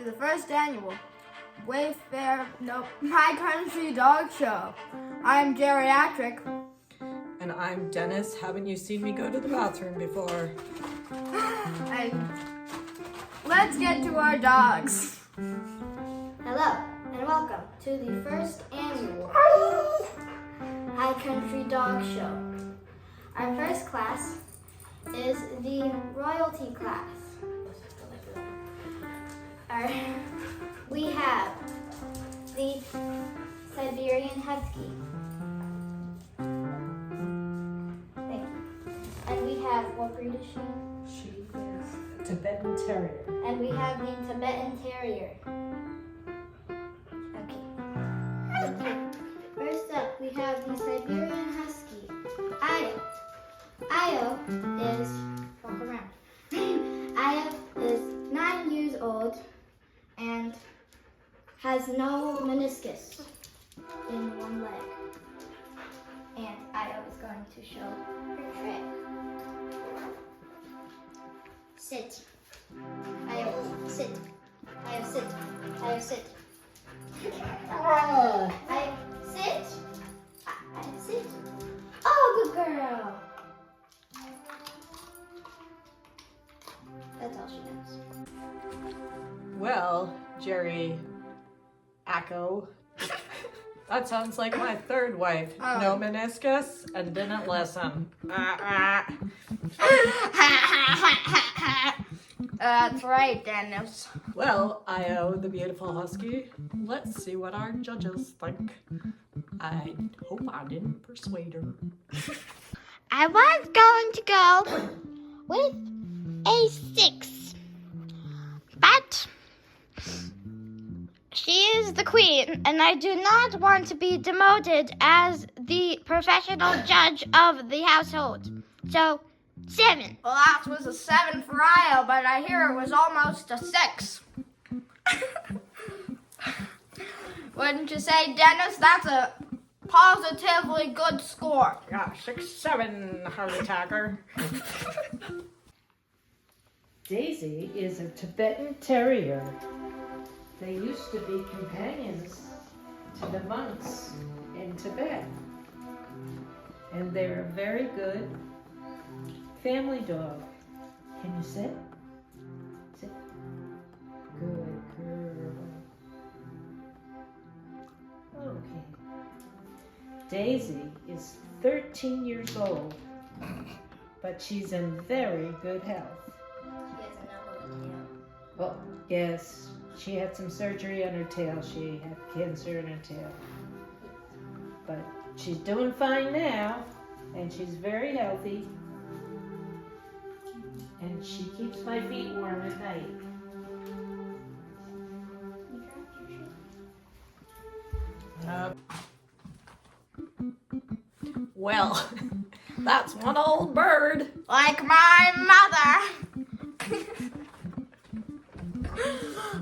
to the first annual My Country Dog Show. I'm Gerry Atric. And I'm Denace. Haven't you seen me go to the bathroom before? And let's get to our dogs. Hello, and welcome to the first annual High Country Dog Show. Our first class is the royalty class. We have the Siberian Husky. Thank you. And we have, what breed is she? She is a Tibetan Terrier. And we have the Tibetan Terrier. Okay. First up, we have the Siberian Husky, Io. Io is, walk around. Io is 9 years old and has no meniscus in one leg. And Io is going to show her trick. Sit. Io, sit. Io, sit. Io, sit. Io, sit. Io, sit. Oh, good girl. That's all she knows. Well, Gerry, Acco. That sounds like my third wife. No meniscus and didn't listen. That's right, Denace. Well, Io, the beautiful husky, let's see what our judges think. I hope I didn't persuade her. I was going to go with a 6, but she is the queen, and I do not want to be demoted as the professional judge of the household. So, 7. Well, that was a 7 for Io, but I hear it was almost a 6. Wouldn't you say, Denace? That's a positively good score. Yeah, 6-7, heart attacker. Daisy is a Tibetan Terrier. They used to be companions to the monks in Tibet. And they're a very good family dog. Can you sit? Sit. Good girl. Okay. Daisy is 13 years old, but she's in very good health. She has a no tail. Well, yes, she had some surgery on her tail. She had cancer in her tail. But she's doing fine now, and she's very healthy. And she keeps my feet warm at night. Well, that's one old bird. Like my mother.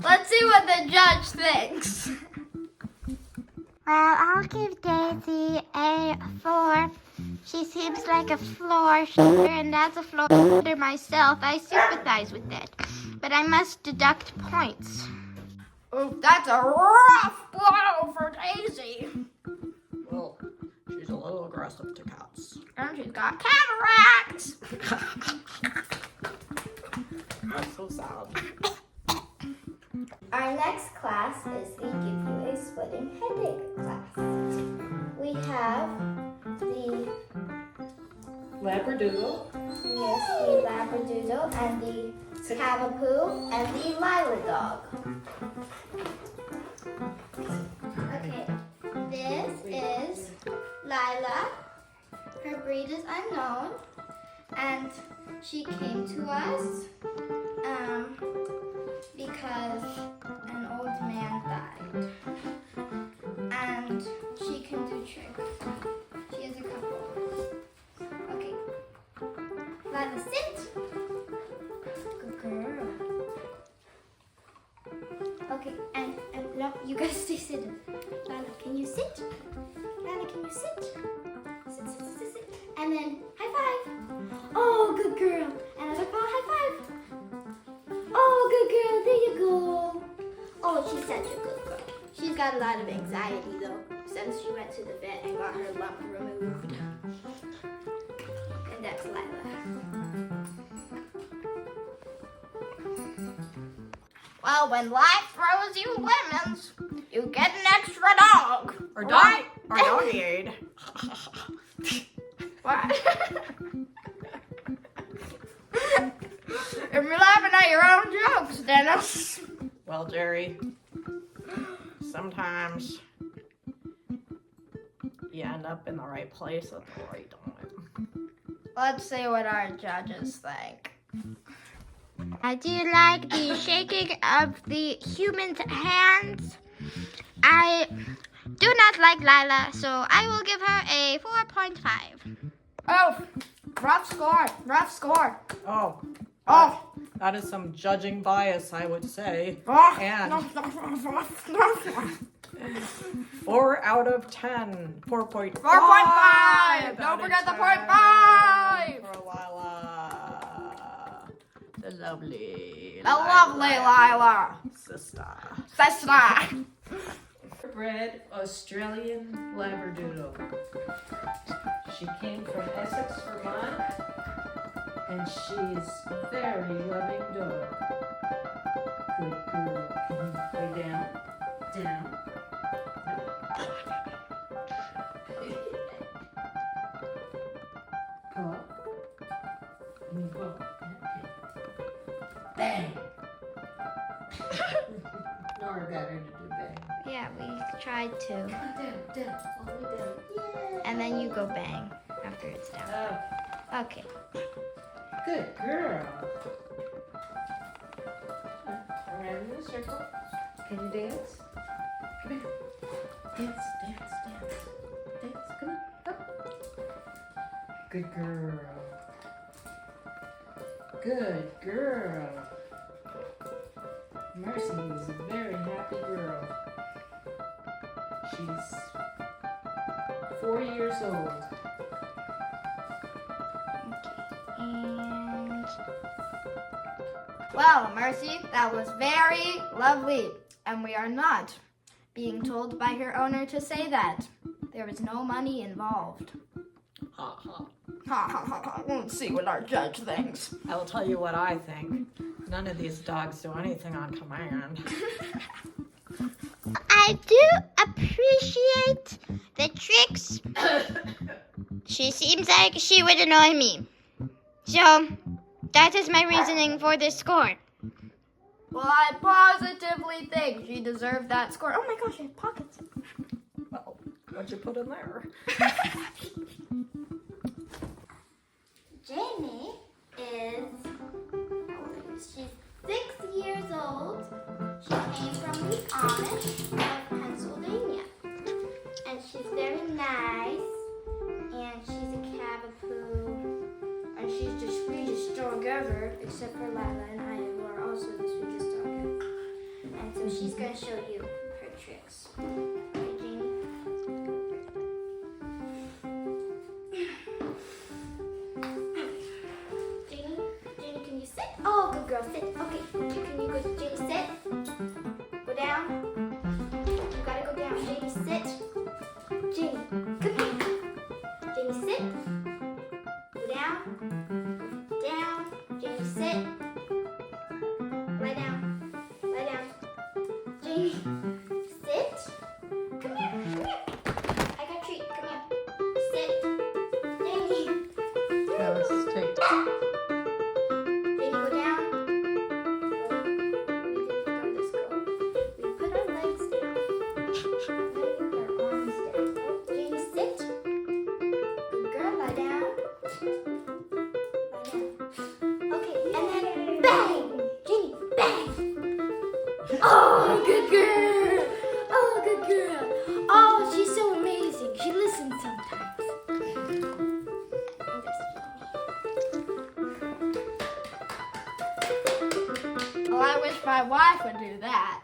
Let's see what the judge thinks. Well, I'll give Daisy a 4. She seems like a floor shooter, and as a floor shooter myself, I sympathize with it. But I must deduct points. Oh, that's a rough blow for Daisy. Well, she's a little aggressive to cats. And she's got cataracts. That's so sad. Our next class is the Give You a Splitting Headache class. We have the Labradoodle. Yes, the Labradoodle and the Cavapoo and the Lila dog. Okay, this is Lila. Her breed is unknown, and she came to us because an old man died, and she can do tricks. She has a couple. Okay, Lila, sit. Good girl. Okay, and no, you guys stay seated. Lila, can you sit? Lila, can you sit? Sit, sit, sit, sit. And then high five. Oh, good girl. Another paw, high five. Oh, good girl. There you go. She's such a good girl. She's got a lot of anxiety though, since she went to the vet and got her lump removed. And that's Lila. Well, when life throws you lemons, you get an extra dog. Or Right? doggy aid. What? You're laughing at your own jokes, Denace. Well, Gerry, sometimes you end up in the right place at the right time. Let's see what our judges think. I do like the shaking of the human's hands. I do not like Lila, so I will give her a 4.5. Oh, rough score. Oh, Oh, that is some judging bias, I would say. oh. And 4 out of 10. 4.5. 4.5. Don't forget the 0.5. For Lila. The lovely Lila. sister. Sister. Bred Australian Labradoodle. She came from Essex, Vermont, and she's a very loving dog. Good girl. Lay down. Down. Paw. Paw. Bang. Nora got her to do bang. Yeah, we tried to. Down, down, all the way down. And then you go bang after it's down. Oh, Okay. good girl. Around in a circle. Can you dance? Come here. Dance, dance, dance. Dance, come on. Up. Good girl. Good girl. Mercy is a very happy girl. She's 4 years old. And Well, Mercy, that was very lovely. And we are not being told by her owner to say that. There was no money involved. Ha ha. Ha ha ha ha. Let's see what our judge thinks. I will tell you what I think. None of these dogs do anything on command. I do appreciate the tricks. She seems like she would annoy me. So, that is my reasoning for this score. Well, I positively think she deserved that score. Oh my gosh, she has pockets. Well, what'd you put in there? Janie she's 6 years old. She came from the Amish of Pennsylvania. And she's very nice. And she's a cavapoo. And she's the sweetest dog ever, except for Lila and I, who are also the sweetest dog ever. And so she's going to show you her tricks. Okay, Janie? Janie, can you sit? Oh, good girl, sit. Okay, can you go, Janie, sit? Go down. You gotta go down. Janie, sit. Janie, come here. Janie, sit. Go down. Down. Janie, sit. Lie down. Lie down. Janie, sit. Come here. Come here. I got a treat. Come here. Sit. Janie. Yeah, let's take Janie, go down. We put our legs down. Put our arms down. Janie, sit. Good girl, lie down. Lie down. Okay, and then bang! Janie, bang! Oh, good girl! Oh, good girl! Oh, she's so amazing. She listens sometimes. And there's Janie. Well, I wish my wife would do that.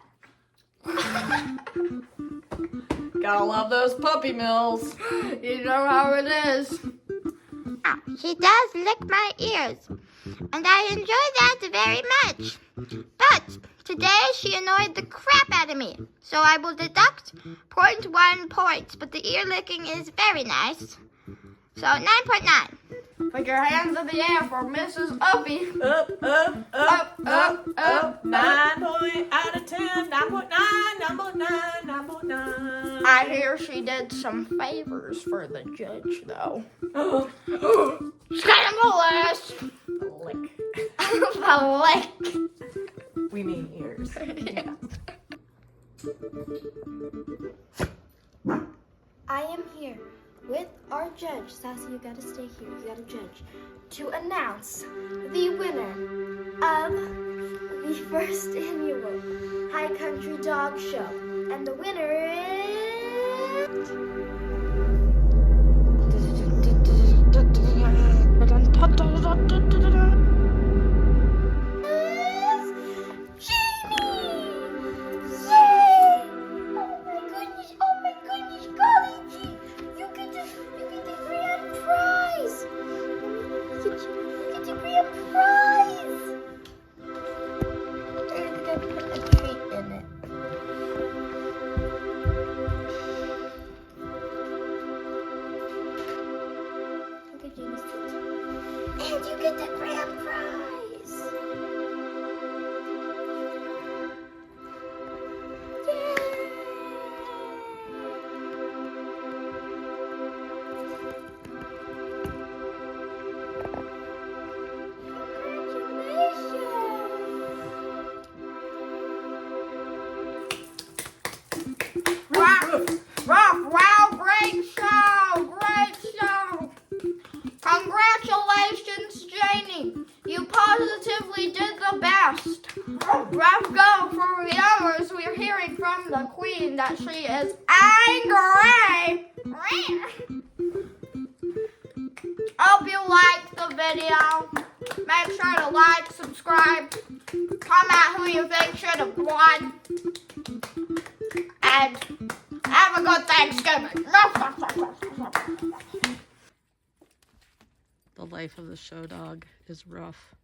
Gotta love those puppy mills. You know how it is. Ah, she does lick my ears, and I enjoy that very much. But Today she annoyed the crap out of me, so I will deduct 0.1 points, but the ear licking is very nice. So 9.9. Put your hands in the air for Mrs. Uppy. Up, up, up, up, up. 9 out of 10. 9.9, 9.9, 9.9. I hear she did some favors for the judge, though. Scandalous! Lick. The lick. We mean ears. Yeah. I am here with our judge. Sassy, you gotta stay here. You gotta judge. To announce the winner of the first annual High Country Dog Show. And the winner is... And you get the grand prize! Wow, great show! Great show! Congratulations, Janie! You positively did the best. Rough go for the others. We're hearing from the queen that she is angry. Hope you liked the video. Make sure to like, subscribe, comment who you think should have won, and have a good Thanksgiving. The life of the show dog is rough.